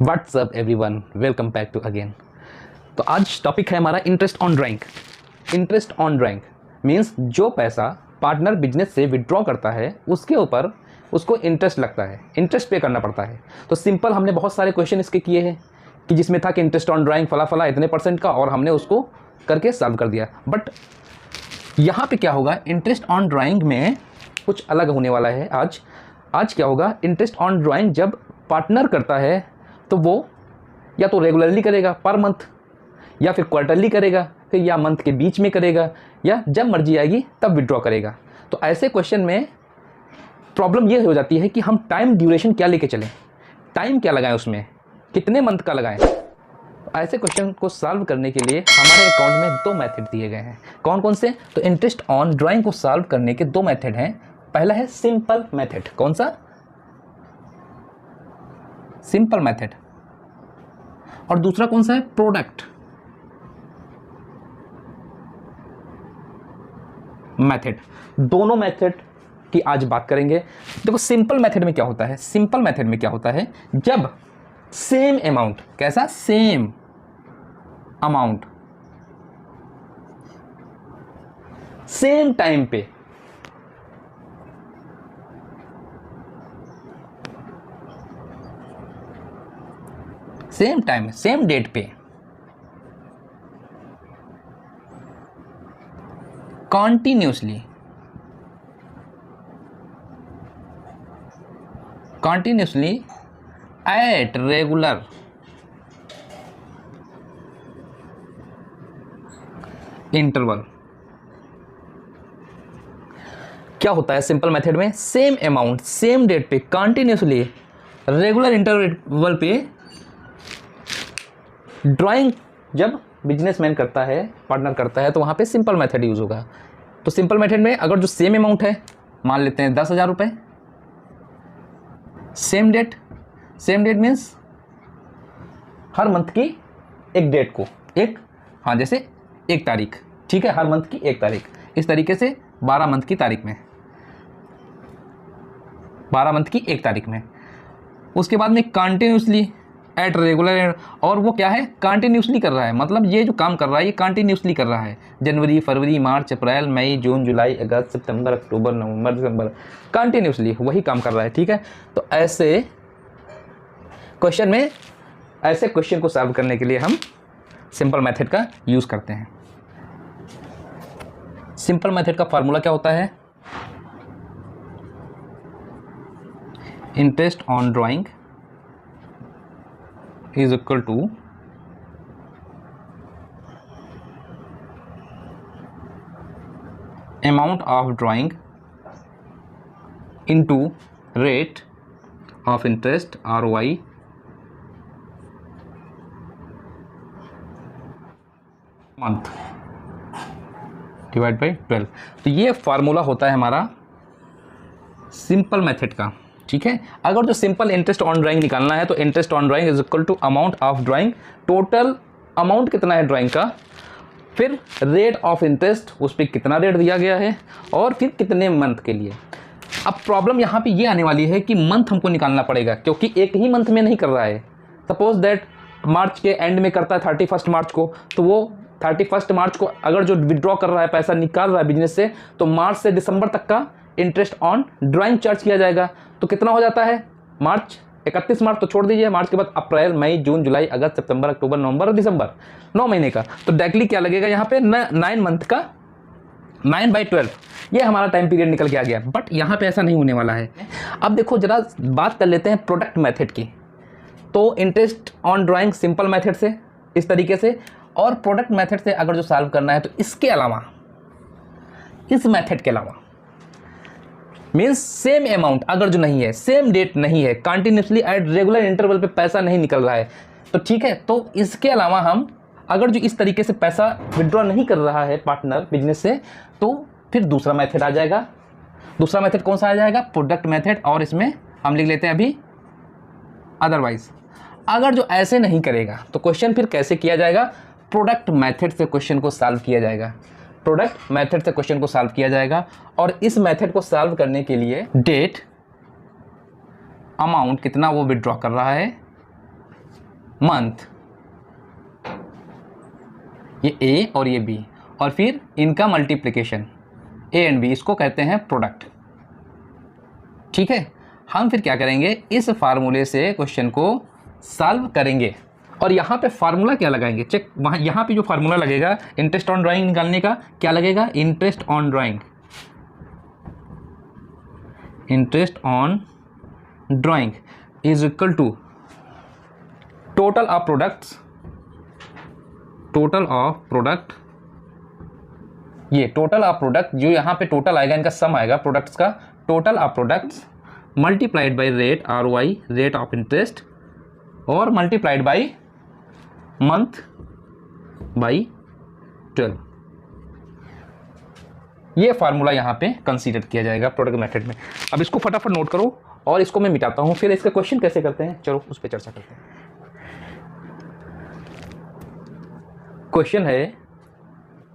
WhatsApp everyone, welcome back to again. तो आज topic है हमारा interest on drawing. Interest on drawing means जो पैसा पार्टनर बिजनेस से विड्रॉ करता है उसके ऊपर उसको इंटरेस्ट लगता है, इंटरेस्ट पे करना पड़ता है। तो सिंपल हमने बहुत सारे क्वेश्चन इसके किए हैं कि जिसमें था कि इंटरेस्ट ऑन ड्राइंग फला फला इतने % का, और हमने उसको करके सॉल्व कर दिया। बट यहाँ पे क्या होगा, इंटरेस्ट ऑन ड्राइंग में कुछ अलग होने वाला है। आज क्या होगा, इंटरेस्ट ऑन ड्राइंग जब पार्टनर करता है तो वो या तो रेगुलरली करेगा पर मंथ, या फिर क्वार्टरली करेगा, फिर या मंथ के बीच में करेगा, या जब मर्जी आएगी तब विड्रॉ करेगा। तो ऐसे क्वेश्चन में प्रॉब्लम ये हो जाती है कि हम टाइम ड्यूरेशन क्या लेके चलें, टाइम क्या लगाएं, उसमें कितने मंथ का लगाएं। ऐसे क्वेश्चन को सॉल्व करने के लिए हमारे अकाउंट में 2 मेथड दिए गए हैं। कौन कौन से? तो इंटरेस्ट ऑन ड्राइंग को सॉल्व करने के 2 मेथड हैं। पहला है सिंपल मेथड। कौन सा? Simple method. और दूसरा कौन सा है? Product method. दोनों मेथड की आज बात करेंगे। देखो सिंपल मेथड में क्या होता है, सिंपल मेथड में क्या होता है, जब सेम अमाउंट, कैसा? सेम अमाउंट सेम टाइम पे सेम टाइम सेम डेट पे कॉन्टिन्यूसली एट रेगुलर इंटरवल। क्या होता है सिंपल मेथड में? सेम अमाउंट सेम डेट पे कॉन्टिन्यूसली रेगुलर इंटरवल पे ड्राइंग जब बिजनेसमैन करता है, पार्टनर करता है, तो वहाँ पे सिंपल मेथड यूज़ होगा। तो सिंपल मेथड में अगर जो सेम अमाउंट है, मान लेते हैं 10,000 रुपये, same that means her month की एक डेट को, जैसे 1 तारीख, ठीक है, हर मंथ की 1 तारीख, इस तरीके से 12 मंथ की तारीख में, 12 मंथ की 1 तारीख में। उसके बाद में कंटिन्यूसली एट रेगुलर, और वो क्या है? कंटिन्यूसली कर रहा है, मतलब ये जो काम कर रहा है ये कंटिन्यूसली कर रहा है। जनवरी, फरवरी, मार्च, अप्रैल, मई, जून, जुलाई, अगस्त, सितंबर, अक्टूबर, नवंबर, दिसंबर, कंटिन्यूसली वही काम कर रहा है, ठीक है। तो ऐसे क्वेश्चन में, ऐसे क्वेश्चन को सॉल्व करने के लिए हम सिंपल मेथड का यूज़ करते हैं। सिंपल मेथड का फार्मूला क्या होता है? Interest on drawing is equal to amount of drawing into rate of interest ROI month divide by 12। तो ये फार्मूला होता है हमारा सिंपल मेथड का, ठीक है। अगर जो सिंपल इंटरेस्ट ऑन ड्राइंग निकालना है तो interest on drawing is equal to amount of drawing, total amount कितना है ड्राइंग का, फिर रेट ऑफ इंटरेस्ट, उस पर कितना रेट दिया गया है, और फिर कितने मंथ के लिए। अब प्रॉब्लम यहाँ पे ये आने वाली है कि मंथ हमको निकालना पड़ेगा, क्योंकि एक ही मंथ में नहीं कर रहा है। सपोज दैट मार्च के एंड में करता है 31 मार्च को, तो वो 31 मार्च को अगर जो विड्रॉ कर रहा है, पैसा निकाल रहा है बिजनेस से, तो मार्च से दिसंबर तक का इंटरेस्ट ऑन ड्राइंग चार्ज किया जाएगा। तो कितना हो जाता है? मार्च, 31 मार्च तो छोड़ दीजिए, मार्च के बाद अप्रैल, मई, जून, जुलाई, अगस्त, सितंबर, अक्टूबर, नवंबर और दिसंबर, 9 महीने का। तो डायरेक्टली क्या लगेगा यहाँ पे? 9 मंथ का 9/12, ये हमारा टाइम पीरियड निकल के आ गया। बट यहाँ पे ऐसा नहीं होने वाला है। अब देखो जरा बात कर लेते हैं प्रोडक्ट मेथड की। तो interest on drawing simple method से इस तरीके से, और प्रोडक्ट मेथड से अगर जो सॉल्व करना है तो इसके अलावा, इस मेथड के अलावा, मीन्स सेम अमाउंट अगर जो नहीं है, सेम डेट नहीं है, कंटिन्यूसली एट रेगुलर इंटरवल पे पैसा नहीं निकल रहा है, तो ठीक है। तो इसके अलावा हम अगर जो इस तरीके से पैसा विड्रॉ नहीं कर रहा है पार्टनर बिजनेस से, तो फिर दूसरा मेथड आ जाएगा। दूसरा मेथड कौन सा आ जाएगा? Product method. और इसमें हम लिख लेते हैं अभी अदरवाइज। अगर जो ऐसे नहीं करेगा तो क्वेश्चन फिर कैसे किया जाएगा? प्रोडक्ट मेथड से क्वेश्चन को सॉल्व किया जाएगा। प्रोडक्ट मेथड से क्वेश्चन को सॉल्व किया जाएगा। और इस मेथड को सॉल्व करने के लिए डेट, अमाउंट कितना वो विड्रॉ कर रहा है, मंथ, ये ए और ये बी, और फिर इनका मल्टीप्लिकेशन ए एंड बी, इसको कहते हैं प्रोडक्ट। ठीक है, हम फिर क्या करेंगे, इस फार्मूले से क्वेश्चन को सॉल्व करेंगे। और यहाँ पे फार्मूला क्या लगाएंगे, चेक, वहाँ यहाँ पे जो फार्मूला लगेगा इंटरेस्ट ऑन ड्राइंग निकालने का, क्या लगेगा, interest on drawing, interest on drawing is equal to total of products, total of product, ये टोटल ऑफ प्रोडक्ट जो यहाँ पे टोटल आएगा, इनका सम आएगा प्रोडक्ट्स का, total of products multiplied by rate ROI, rate of interest, और मल्टीप्लाइड बाई मंथ बाई 12। ये फार्मूला यहाँ पे कंसीडर किया जाएगा प्रोडक्ट मेथड में। अब इसको फटाफट नोट करो और इसको मैं मिटाता हूँ, फिर इसका क्वेश्चन कैसे करते हैं, चलो उस पर चर्चा करते हैं। क्वेश्चन है,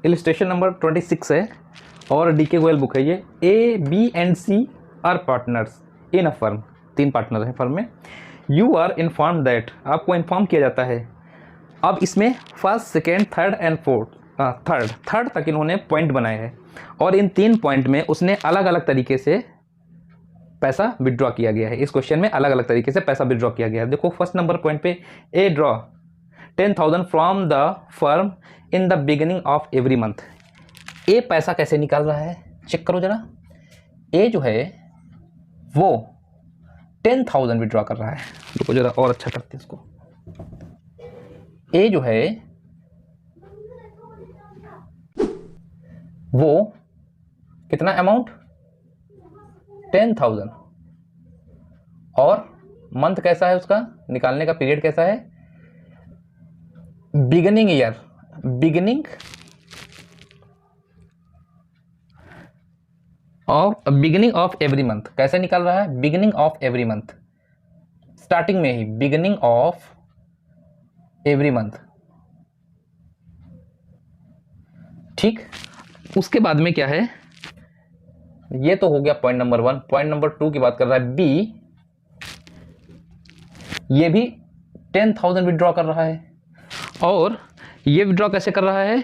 इलिस्ट्रेशन नंबर 26 है और DK गोयल बुक है ये। A, B and C are partners in a firm, 3 partner हैं फर्म में। यू आर इन्फॉर्म दैट, आपको इन्फॉर्म किया जाता है। अब इसमें first, second, third and fourth, third तक इन्होंने पॉइंट बनाए हैं, और इन 3 पॉइंट में उसने अलग अलग तरीके से पैसा विड्रॉ किया गया है। इस क्वेश्चन में अलग अलग तरीके से पैसा विड्रॉ किया गया है। देखो फर्स्ट नंबर पॉइंट पे, A draw 10,000 from the firm in the beginning of every month. A पैसा कैसे निकाल रहा है, चेक करो जरा। ए जो है वो 10,000 विड्रॉ कर रहा है। देखो जरा और अच्छा करते हैं इसको। ए जो है वो कितना अमाउंट, 10,000, और मंथ कैसा है उसका, निकालने का पीरियड कैसा है, beginning year, beginning of every month. कैसे निकाल रहा है, beginning of every month, starting में ही, बिगिनिंग ऑफ एवरी मंथ। ठीक, उसके बाद में क्या है, ये तो हो गया पॉइंट नंबर 1। पॉइंट नंबर 2 की बात कर रहा है बी, ये भी 10,000 विड्रॉ कर रहा है, और ये विड्रॉ कैसे कर रहा है,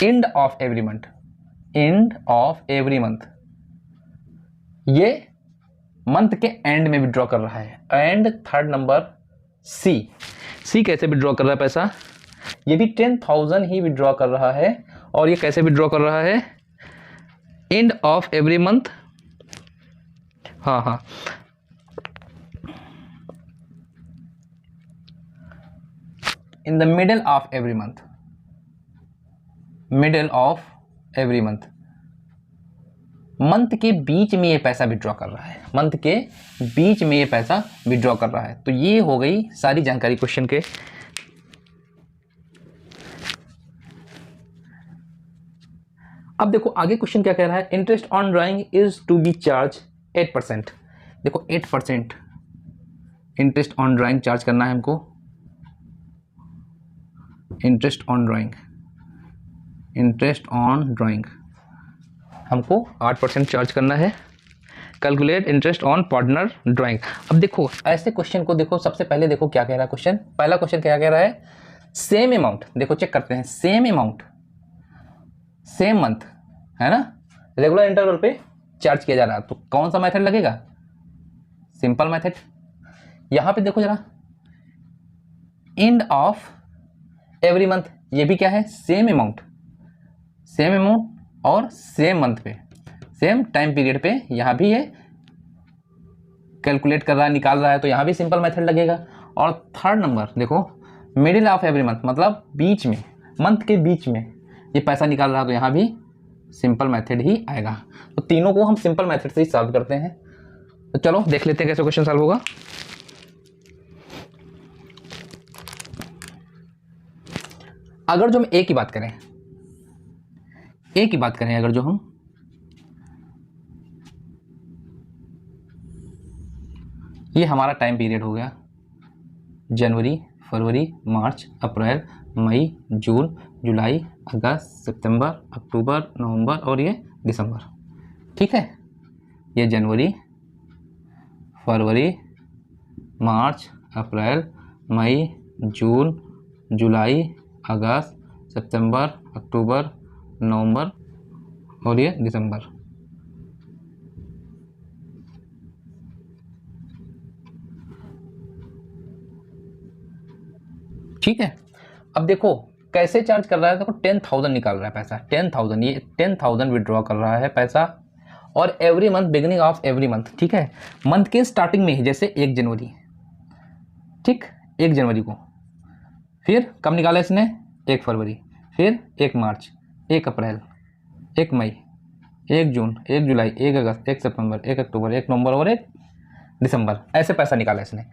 and of every month, and of every month, ये मंथ के एंड में विड्रॉ कर रहा है। एंड थर्ड नंबर सी कैसे विड्रॉ कर रहा है पैसा, ये भी 10,000 ही विड्रॉ कर रहा है, और ये कैसे विड्रॉ कर रहा है, एंड ऑफ एवरी मंथ, हाँ, in the middle of every month, middle of every month, month के बीच में ये पैसा विड्रॉ कर रहा है, मंथ के बीच में ये पैसा विड्रॉ कर रहा है। तो ये हो गई सारी जानकारी क्वेश्चन के। अब देखो आगे क्वेश्चन क्या कह रहा है, interest on drawing is to be charge 8%। देखो 8% इंटरेस्ट ऑन ड्राइंग चार्ज करना है हमको, interest on drawing, interest on drawing हमको 8% चार्ज करना है। Calculate interest on partner drawing. अब देखो ऐसे क्वेश्चन को देखो, सबसे पहले देखो क्या कह रहा है क्वेश्चन, पहला क्वेश्चन क्या कह रहा है, सेम अमाउंट, देखो चेक करते हैं, सेम अमाउंट सेम मंथ है ना, रेगुलर इंटरवल पे चार्ज किया जा रहा है। तो कौन सा मेथड लगेगा, सिंपल मेथड। यहां पे देखो जरा, एंड ऑफ एवरी मंथ, ये भी क्या है, सेम अमाउंट और सेम मंथ पे, सेम टाइम पीरियड पे, यहां भी ये कैलकुलेट कर रहा है, निकाल रहा है, तो यहां भी सिंपल मेथड लगेगा। और थर्ड नंबर देखो, मिडिल ऑफ एवरी मंथ, मतलब बीच में, मंथ के बीच में ये पैसा निकाल रहा है, तो यहाँ भी सिंपल मेथड ही आएगा। तो तीनों को हम सिंपल मेथड से ही सॉल्व करते हैं। तो चलो देख लेते हैं कैसे क्वेश्चन सॉल्व होगा। अगर जो हम ए की बात करें, अगर जो हम ये हमारा टाइम पीरियड हो गया, जनवरी, फरवरी, मार्च, अप्रैल, मई, जून, जुलाई, अगस्त, सितंबर, अक्टूबर, नवंबर और ये दिसंबर। ठीक है, ये जनवरी, फरवरी, मार्च, अप्रैल, मई, जून, जुलाई, अगस्त, सितंबर, अक्टूबर, नवंबर और ये दिसंबर। ठीक है, अब देखो कैसे चार्ज कर रहा है। देखो 10,000 निकाल रहा है पैसा, 10,000, ये 10,000 विड्रॉ कर रहा है पैसा, और every month, beginning of every month. ठीक है, मंथ के स्टार्टिंग में ही, जैसे 1 जनवरी, ठीक, 1 जनवरी को, फिर कब निकाला इसने, 1 फरवरी, फिर 1 मार्च, 1 अप्रैल, 1 मई, 1 जून, 1 जुलाई, 1 अगस्त, 1 सितंबर, 1 अक्टूबर, 1 नवंबर और 1 दिसंबर, ऐसे पैसा निकाला इसने।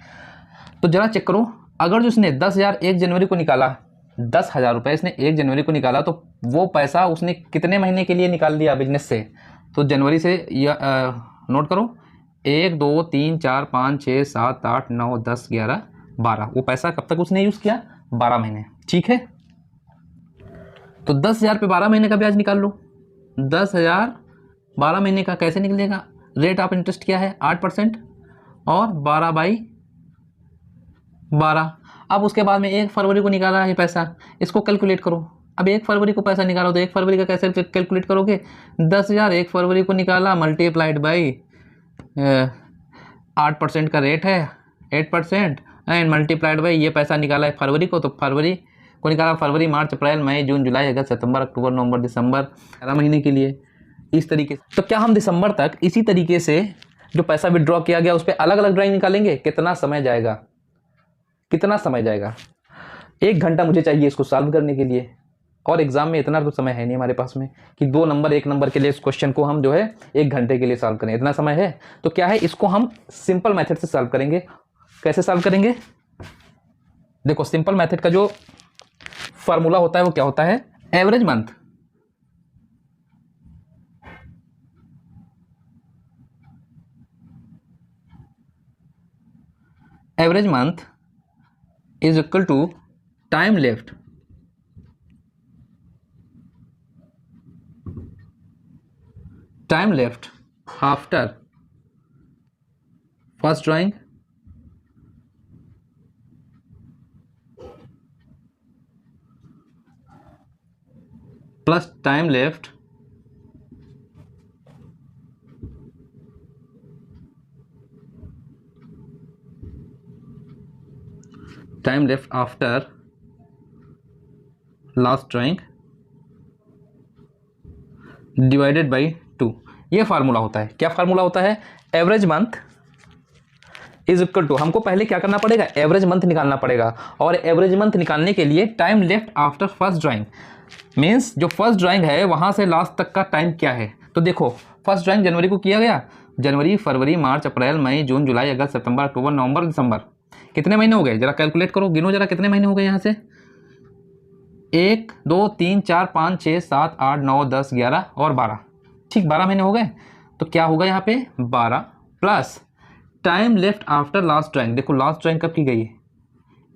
तो जरा चेक करो, अगर जो इसने 10,000 1 जनवरी को निकाला, 10,000 रुपये इसने 1 जनवरी को निकाला, तो वो पैसा उसने कितने महीने के लिए निकाल दिया बिजनेस से। तो जनवरी से नोट करो, 1 2 3 4 5 6 7 8 9 10 11 12, वो पैसा कब तक उसने यूज़ किया, 12 महीने। ठीक है, तो 10,000 पे 12 महीने का ब्याज निकाल लो। 10,000 12 महीने का कैसे निकलेगा, रेट ऑफ इंटरेस्ट क्या है, 8%, और 12/12। अब उसके बाद में 1 फरवरी को निकाला है पैसा, इसको कैलकुलेट करो। अब 1 फरवरी को पैसा निकालो तो 1 फरवरी का कैसे कैलकुलेट करोगे, 10,000 1 फरवरी को निकाला, मल्टीप्लाइड बाई 8% का रेट है, 8%, एंड मल्टीप्लाइड बाई ये पैसा निकाला है फरवरी को, तो फरवरी को निकाला, फरवरी, मार्च, अप्रैल, मई, जून, जुलाई, अगस्त, सितंबर, अक्टूबर, नवंबर, दिसंबर, 11 महीने के लिए। इस तरीके से, तो क्या हम दिसंबर तक इसी तरीके से जो पैसा विड्रॉ किया गया उस पर अलग अलग ड्राइंग निकालेंगे। कितना समय जाएगा, कितना समय जाएगा, 1 घंटा मुझे चाहिए इसको सॉल्व करने के लिए, और एग्जाम में इतना तो समय है नहीं हमारे पास में कि 2 नंबर 1 नंबर के लिए इस क्वेश्चन को हम जो है 1 घंटे के लिए सॉल्व करें, इतना समय है। तो क्या है, इसको हम सिंपल मेथड से सॉल्व करेंगे। कैसे सॉल्व करेंगे, देखो सिंपल मेथड का जो फार्मूला होता है वो क्या होता है, average month is equal to time left after first drawing plus time left after last drawing divided by 2। ये फार्मूला होता है। क्या फार्मूला होता है, average month is equal to, हमको पहले क्या करना पड़ेगा, एवरेज मंथ निकालना पड़ेगा, और एवरेज मंथ निकालने के लिए time left after first drawing, means जो फर्स्ट ड्राइंग है वहां से लास्ट तक का टाइम क्या है। तो देखो फर्स्ट ड्राइंग जनवरी को किया गया, जनवरी, फरवरी, मार्च, अप्रैल, मई, जून, जुलाई, अगस्त, सितंबर, अक्टूबर, नवंबर, दिसंबर, कितने महीने हो गए, जरा कैलकुलेट करो, गिनो जरा कितने महीने हो गए यहाँ से, 1 2 3 4 5 6 7 8 9 10 11 और 12, ठीक 12 महीने हो गए। तो क्या होगा यहाँ पे 12 plus time left after last drawing. देखो लास्ट ड्राइंग कब की गई है,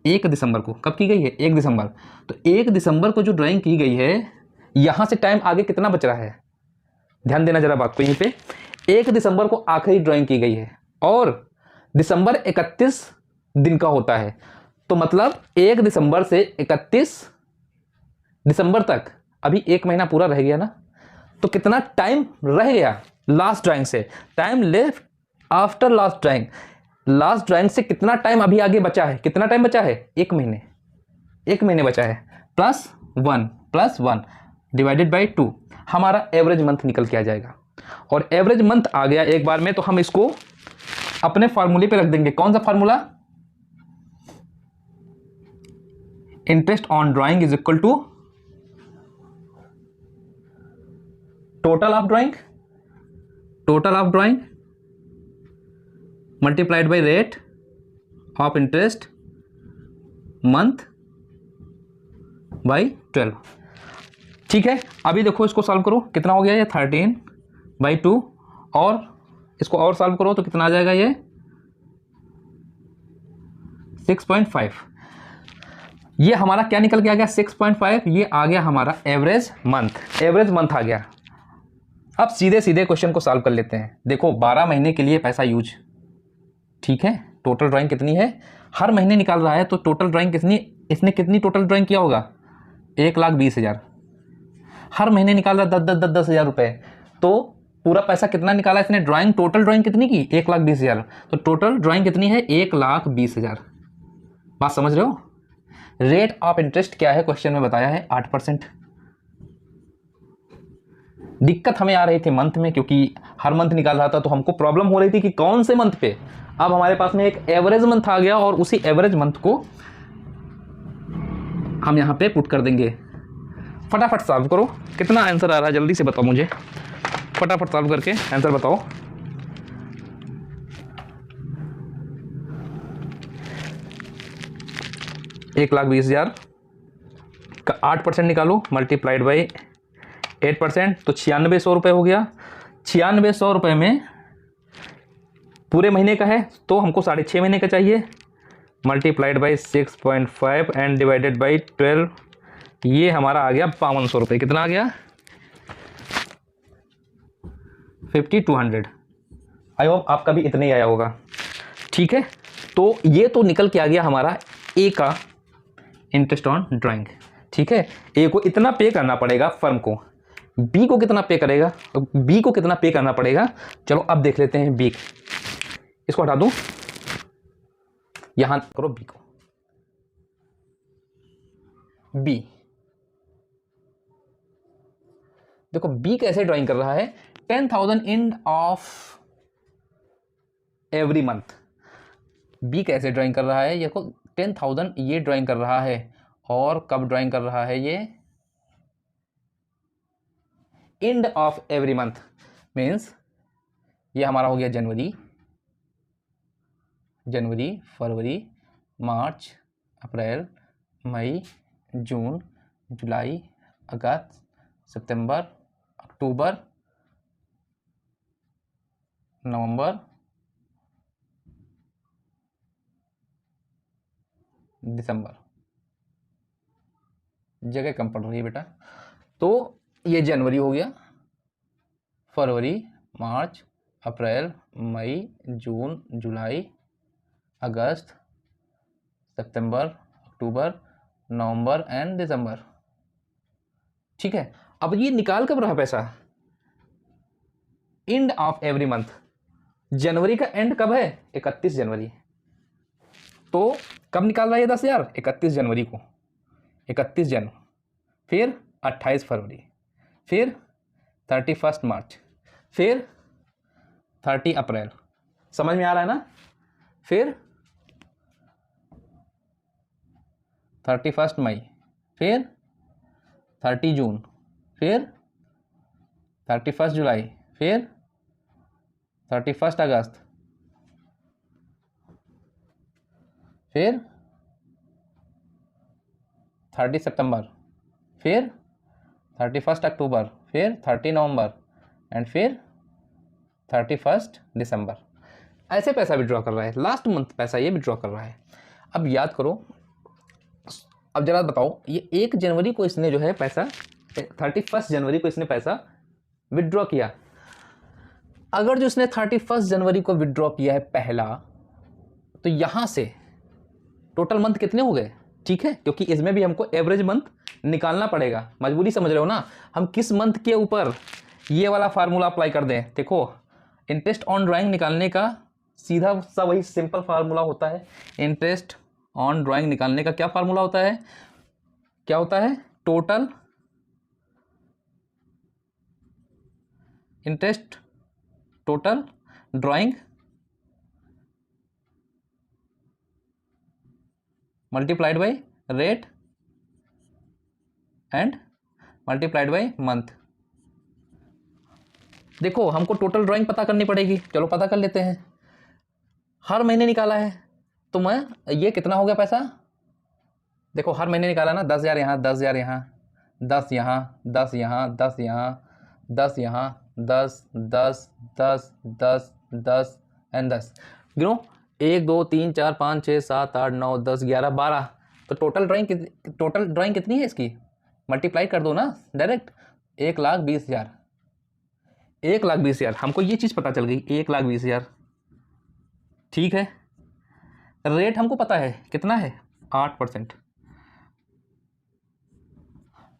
1 दिसंबर को। कब की गई है, 1 दिसंबर। तो 1 दिसंबर को जो ड्राइंग की गई है, यहाँ से टाइम आगे कितना बच रहा है, ध्यान देना जरा बात को। यहीं पे 1 दिसंबर को आखिरी ड्राइंग की गई है, और दिसंबर 31 दिन का होता है, तो मतलब 1 दिसंबर से 31 दिसंबर तक अभी 1 महीना पूरा रह गया ना। तो कितना टाइम रह गया लास्ट ड्राइंग से, time left after last drawing, last drawing से कितना टाइम अभी आगे बचा है, कितना टाइम बचा है, 1 महीने, 1 महीने बचा है, प्लस 1 डिवाइडेड बाई 2, हमारा एवरेज मंथ निकल के आ जाएगा। और एवरेज मंथ आ गया एक बार में, तो हम इसको अपने फार्मूले पे रख देंगे। कौन सा formula, interest on drawing is equal to total of drawing multiplied by rate of interest month by 12। ठीक है, अभी देखो इसको सॉल्व करो, कितना हो गया ये 13/2, और इसको और सॉल्व करो तो कितना आ जाएगा ये 6.5। ये हमारा क्या निकल के आ गया 6.5, ये आ गया हमारा एवरेज मंथ आ गया। अब सीधे सीधे क्वेश्चन को सॉल्व कर लेते हैं। देखो 12 महीने के लिए पैसा यूज, ठीक है, टोटल ड्राइंग कितनी है, हर महीने निकाल रहा है तो टोटल ड्राइंग कितनी, इसने कितनी टोटल ड्राइंग किया होगा, 1,20,000। हर महीने निकाल रहा 10,000 रुपये, तो पूरा पैसा कितना निकाला इसने, ड्राइंग, टोटल ड्राइंग कितनी की, 1,20,000। तो टोटल ड्राइंग कितनी है, 1,20,000। बात समझ रहे हो। रेट ऑफ इंटरेस्ट क्या है, क्वेश्चन में बताया है 8%। दिक्कत हमें आ रही थी मंथ में, क्योंकि हर मंथ निकाल रहा था तो हमको प्रॉब्लम हो रही थी कि कौन से मंथ पे। अब हमारे पास में एक एवरेज मंथ आ गया और उसी एवरेज मंथ को हम यहाँ पे पुट कर देंगे। फटाफट सॉल्व करो, कितना आंसर आ रहा है जल्दी से बताओ मुझे, फटाफट सॉल्व करके आंसर बताओ। एक 1,20,000 का 8% निकालो, मल्टीप्लाइड बाई 8%, तो 9600 रुपये हो गया। 9600 रुपये में पूरे महीने का है तो हमको 6.5 महीने का चाहिए, multiplied by 6.5 and divided by 12, ये हमारा आ गया 5200 रुपये। कितना आ गया, 5200। आई होप आपका भी इतना ही आया होगा। ठीक है, तो ये तो निकल के आ गया हमारा ए का इंटरेस्ट ऑन ड्राइंग। ठीक है, ए को इतना पे करना पड़ेगा फर्म को, बी को कितना पे करेगा, बी को कितना पे करना पड़ेगा। चलो अब देख लेते हैं बी, इसको हटा दूं, यहां करो बी को। बी देखो बी कैसे ड्राइंग कर रहा है, 10,000 end of every month. B कैसे ड्राइंग कर रहा है, देखो 10,000 ये ड्राइंग कर रहा है, और कब ड्राइंग कर रहा है, ये and of every month, means ये हमारा हो गया जनवरी, फरवरी, मार्च, अप्रैल, मई, जून, जुलाई, अगस्त, सितंबर, अक्टूबर, नवंबर, दिसंबर। जगह कम पड़ रही है बेटा। तो ये जनवरी हो गया, फरवरी, मार्च, अप्रैल, मई, जून, जुलाई, अगस्त, सितंबर, अक्टूबर, नवंबर एंड दिसंबर। ठीक है, अब ये निकाल कब रहा पैसा, एंड ऑफ एवरी मंथ। जनवरी का एंड कब है, 31 जनवरी। तो कब निकाल रहा है 10,000, 31 जनवरी को, 31 जनवरी, फिर 28 फरवरी, फिर 31 मार्च, फिर 30 अप्रैल। समझ में आ रहा है ना। फिर 31 मई, फिर 30 जून, फिर 31 जुलाई, फिर 31 अगस्त, फिर 30 सितंबर, फिर 31 अक्टूबर, फिर 30 नवंबर एंड फिर 31 दिसंबर। ऐसे पैसा विड्रॉ कर रहा है, लास्ट मंथ पैसा ये विड्रॉ कर रहा है। अब याद करो, अब जरा बताओ, ये 1 जनवरी को इसने जो है पैसा, 31 जनवरी को इसने पैसा विड्रॉ किया। अगर जो इसने 31 जनवरी को विड्रॉ किया है पहला, तो यहां से टोटल मंथ कितने हो गए। ठीक है, क्योंकि इसमें भी हमको एवरेज मंथ निकालना पड़ेगा, मजबूरी समझ रहे हो ना। हम किस मंथ के ऊपर ये वाला फार्मूला अप्लाई कर दें। देखो इंटरेस्ट ऑन ड्राइंग निकालने का सीधा सा वही सिंपल फार्मूला होता है। इंटरेस्ट ऑन ड्राइंग निकालने का क्या फार्मूला होता है, क्या होता है, total interest, total drawing multiplied by rate and multiplied by month. देखो हमको टोटल ड्राइंग पता करनी पड़ेगी, चलो पता कर लेते हैं। हर महीने निकाला है तो मैं ये कितना हो गया पैसा, देखो हर महीने निकाला ना, 10,000 यहाँ, 10,000 यहाँ, 10 यहाँ, 10 यहाँ, 10 यहाँ, 10 यहाँ, 10, 10, 10, 10, 10 एंड 10। गिनो 1 2 3 4 5 6 7 8 9 10 11 12। तो टोटल ड्राइंग कितनी है इसकी, मल्टीप्लाई कर दो ना डायरेक्ट, 1,20,000। 1,20,000 हमको ये चीज़ पता चल गई, 1,20,000। ठीक है, रेट हमको पता है कितना है, 8%।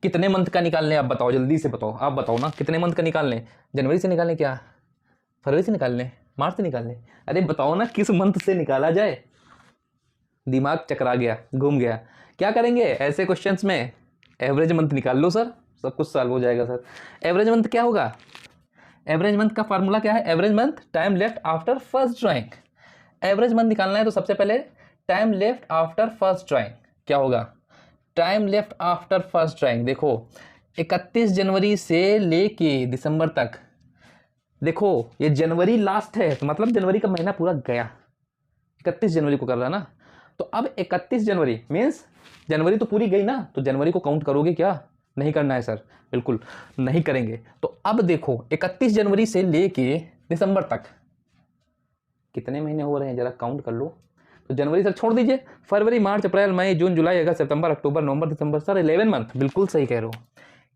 कितने मंथ का निकाल लें आप बताओ, जल्दी से बताओ, आप बताओ ना कितने मंथ का निकाल लें। जनवरी से निकाल लें क्या, फरवरी से निकाल लें, मार्च से निकाल लें? अरे बताओ ना किस मंथ से निकाला जाए। दिमाग चकरा गया, घूम गया। क्या करेंगे ऐसे क्वेश्चंस में, एवरेज मंथ निकाल लो सर, सब कुछ सॉल्व हो जाएगा सर। एवरेज मंथ क्या होगा, एवरेज मंथ का फार्मूला क्या है, average month time left after first drawing. Average month निकालना है तो सबसे पहले time left after first drawing क्या होगा, time left after first drawing. देखो 31 जनवरी से लेके दिसंबर तक, देखो ये जनवरी लास्ट है तो मतलब जनवरी का महीना पूरा गया, 31 जनवरी को कर रहा है ना। तो अब 31 जनवरी मीन्स जनवरी तो पूरी गई ना, तो जनवरी को काउंट करोगे क्या, नहीं करना है सर, बिल्कुल नहीं करेंगे। तो अब देखो 31 जनवरी से लेके दिसंबर तक कितने महीने हो रहे हैं, जरा काउंट कर लो। तो जनवरी सर छोड़ दीजिए, फरवरी मार्च अप्रैल मई जून जुलाई अगस्त सितंबर अक्टूबर नवंबर दिसंबर, सर 11 मंथ, बिल्कुल सही कह रहे हो।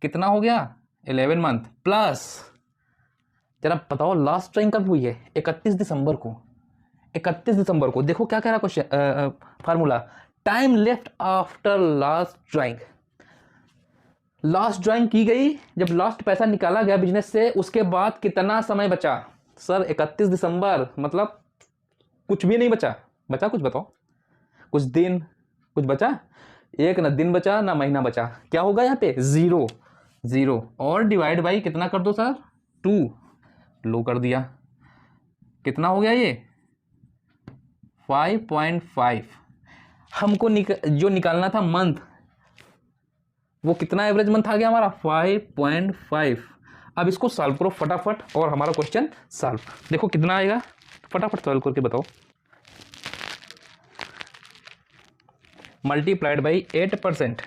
कितना हो गया, 11 मंथ प्लस, जरा बताओ लास्ट ड्राइंग कब हुई है, 31 दिसंबर को। 31 दिसंबर को देखो क्या कह रहा question, formula time left after last drawing. Last drawing की गई जब लास्ट पैसा निकाला गया बिजनेस से, उसके बाद कितना समय बचा सर, 31 दिसंबर मतलब कुछ भी नहीं बचा, बचा कुछ बताओ, कुछ दिन कुछ बचा, एक ना दिन बचा ना महीना बचा, क्या होगा यहाँ पे, जीरो। जीरो और डिवाइड बाई कितना कर दो सर, 2, लो कर दिया, कितना हो गया ये 5.5। हमको जो निकालना था मंथ, वो कितना एवरेज मंथ आ गया हमारा 5.5। अब इसको सॉल्व करो फटाफट और हमारा क्वेश्चन सॉल्व। देखो कितना आएगा, फटाफट सॉल्व करके बताओ। मल्टीप्लाइड बाई 8%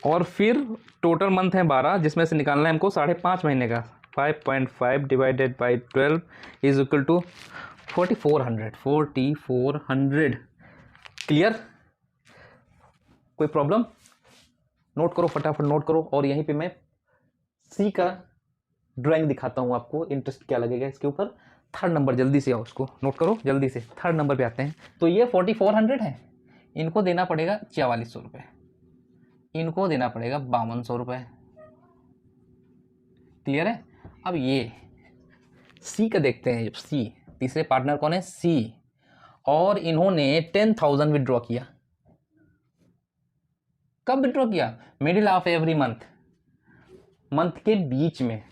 और फिर टोटल मंथ है 12, जिसमें से निकालना है हमको 5.5 महीने का। 5.5 divided by 12 is equal to 4400। Clear, कोई प्रॉब्लम, नोट करो फटाफट नोट करो। और यहीं पे मैं सी का ड्राइंग दिखाता हूँ आपको, इंटरेस्ट क्या लगेगा इसके ऊपर। थर्ड नंबर जल्दी से आओ, उसको नोट करो जल्दी से, थर्ड नंबर पे आते हैं। तो ये 4400 है, इनको देना पड़ेगा 4400 रुपये, इनको देना पड़ेगा 5200 रुपये। क्लियर है। अब ये सी का देखते हैं, सी तीसरे पार्टनर कौन है, सी, और इन्होंने 10,000 विड्रॉ किया। कब विड्रॉ किया, middle of every month, month के बीच में।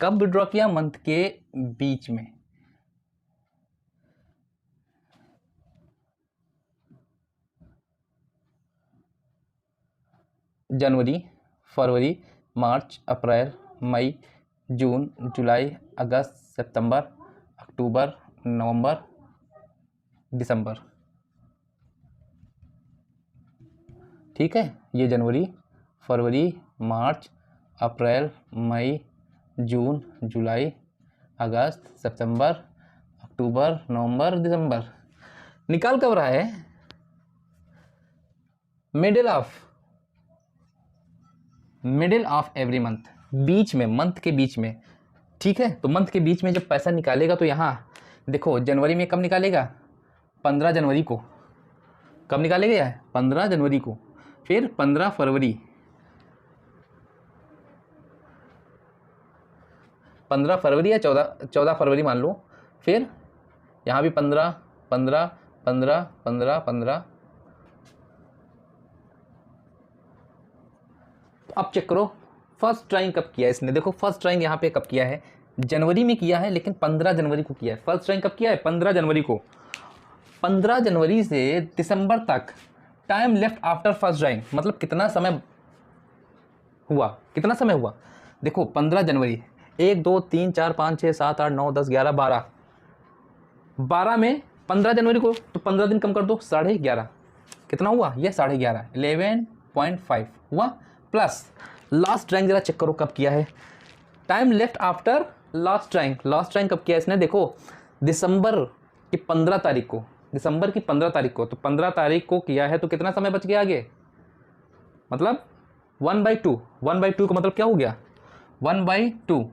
कब विड्रॉ किया, मंथ के बीच में। जनवरी फरवरी मार्च अप्रैल मई जून जुलाई अगस्त सितंबर अक्टूबर नवंबर दिसंबर। ठीक है, ये जनवरी फरवरी मार्च अप्रैल मई जून जुलाई अगस्त सितंबर अक्टूबर नवंबर दिसंबर। निकाल कब रहा है, मिडिल ऑफ एवरी मंथ, बीच में, मंथ के बीच में। ठीक है, तो मंथ के बीच में जब पैसा निकालेगा तो यहाँ देखो जनवरी में कब निकालेगा, 15 जनवरी को। कब निकालेगा, 15 जनवरी को। फिर 15 फरवरी, 15 फरवरी या 14 फरवरी मान लो। फिर यहाँ भी 15 15 15 15 15। अब चेक करो फर्स्ट ड्राइंग कब किया है इसने। देखो फर्स्ट ड्राइंग यहाँ पे कब किया है, जनवरी में किया है, लेकिन 15 जनवरी को किया है। फर्स्ट ड्राइंग कब किया है, 15 जनवरी को। 15 जनवरी से दिसंबर तक time left after first drawing, मतलब कितना समय हुआ, कितना समय हुआ। देखो 15 जनवरी, 1 2 3 4 5 6 7 8 9 10 11 12, 12 में 15 जनवरी को, तो 15 दिन कम कर दो, 11.5। कितना हुआ, ये 11.5, 11.5 हुआ। प्लस लास्ट ड्राइंग जरा चेक करो कब किया है, time left after last drawing. Last drawing कब किया है इसने, देखो दिसंबर की 15 तारीख को, दिसंबर की 15 तारीख को। तो 15 तारीख को किया है, तो कितना समय बच गया आगे, मतलब 1/2। 1/2 का मतलब क्या हो गया, 1/2,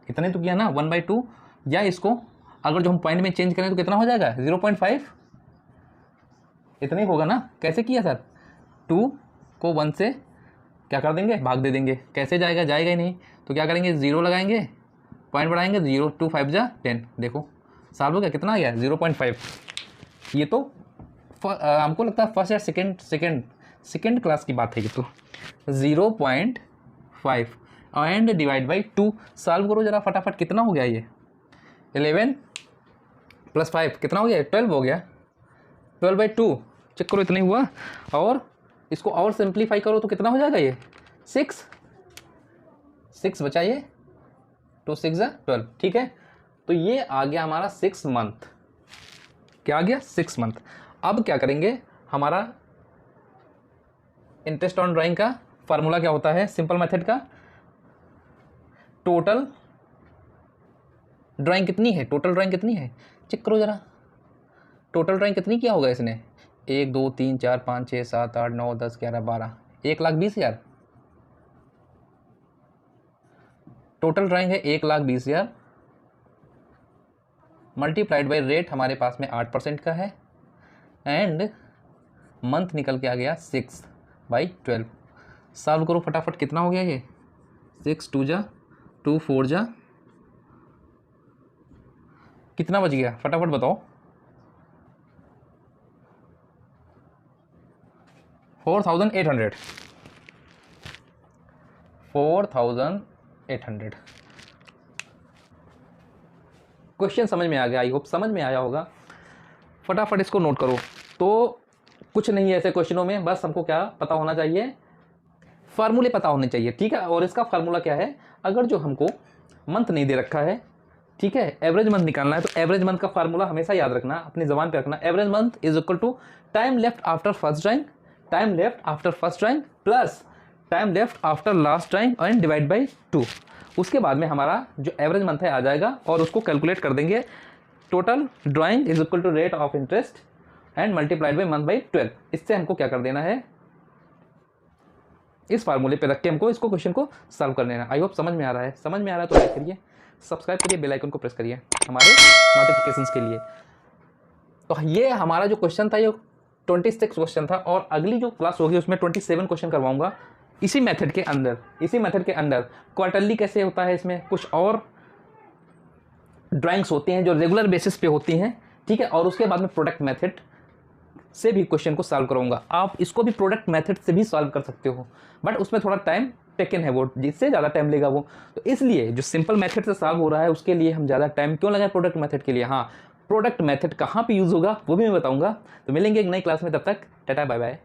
इतने तो किया ना, 1/2। या इसको अगर जो हम पॉइंट में चेंज करें तो कितना हो जाएगा, 0.5। इतना ही होगा ना। कैसे किया सर, 2 को 1 से क्या कर देंगे, भाग दे देंगे। कैसे जाएगा, जाएगा ही नहीं, तो क्या करेंगे, 0 लगाएंगे, पॉइंट बढ़ाएंगे, 0 2 5 जा 10। देखो सॉल्व हो गया, कितना आ गया 0.5। ये तो हमको लगता है फर्स्ट या सेकेंड क्लास की बात है ये तो। 0.5 एंड डिवाइड बाई 2। सॉल्व करो जरा फटाफट, कितना हो गया ये, 11 + 5 कितना हो गया, 12 हो गया। 12/2 चेक करो, इतना ही हुआ। और इसको और सिंप्लीफाई करो तो कितना हो जाएगा ये, 6 बचाइए, 2 6 जा 12। ठीक है, तो ये आ गया हमारा 6 मंथ। क्या आ गया, 6 मंथ। अब क्या करेंगे, हमारा इंटरेस्ट ऑन ड्राइंग का फार्मूला क्या होता है, सिंपल मेथड का, टोटल ड्राइंग कितनी है, टोटल ड्राइंग कितनी है, चेक करो जरा, टोटल ड्राइंग कितनी किया होगा इसने, 1 2 3 4 5 6 7 8 9 10 11 12, 1,20,000। टोटल ड्राइंग है 1,20,000 मल्टीप्लाइड बाई रेट हमारे पास में 8% का है, एंड मंथ निकल के आ गया 6/12। सॉल्व करो फटाफट, कितना हो गया ये, 6 2 जा 2 4 जा, कितना बच गया फटाफट बताओ, 4,800। 4,800 क्वेश्चन समझ में आ गया, आई होप समझ में आया होगा। फटाफट इसको नोट करो। तो कुछ नहीं है ऐसे क्वेश्चनों में, बस हमको क्या पता होना चाहिए, फार्मूले पता होने चाहिए। ठीक है, और इसका फार्मूला क्या है, अगर जो हमको मंथ नहीं दे रखा है, ठीक है, एवरेज मंथ निकालना है, तो एवरेज मंथ का फार्मूला हमेशा याद रखना, अपनी जबान पे रखना। Average month is equal to time left after first drawing, time left after first drawing plus time left after last drawing and divide by 2। उसके बाद में हमारा जो एवरेज मंथ है आ जाएगा, और उसको कैलकुलेट कर देंगे, total drawing is equal to rate of interest and multiplied by month by 12। इससे हमको क्या कर देना है, इस फार्मूले पे रख के हमको इसको क्वेश्चन को सॉल्व कर लेना। आई होप समझ में आ रहा है, समझ में आ रहा है तो लाइक करिए, सब्सक्राइब करिए, बेल आइकन को प्रेस करिए हमारे नोटिफिकेशंस के लिए। तो ये हमारा जो क्वेश्चन था ये 26 क्वेश्चन था, और अगली जो क्लास होगी उसमें 27 क्वेश्चन करवाऊंगा इसी मेथड के अंदर। क्वार्टरली कैसे होता है, इसमें कुछ और ड्राइंग्स होती हैं जो रेगुलर बेसिस पे होती हैं। ठीक है, और उसके बाद में प्रोडक्ट मेथड से भी क्वेश्चन को सॉल्व करूंगा। आप इसको भी प्रोडक्ट मेथड से भी सॉल्व कर सकते हो, बट उसमें थोड़ा टाइम टेकन है, वो जिससे ज़्यादा टाइम लेगा वो। तो इसलिए जो सिंपल मेथड से सॉल्व हो रहा है उसके लिए हम ज़्यादा टाइम क्यों लगाएं प्रोडक्ट मेथड के लिए। हाँ, प्रोडक्ट मेथड कहाँ पे यूज़ होगा वो भी मैं बताऊंगा। तो मिलेंगे एक नई क्लास में, तब तक टाटा बाय बाय।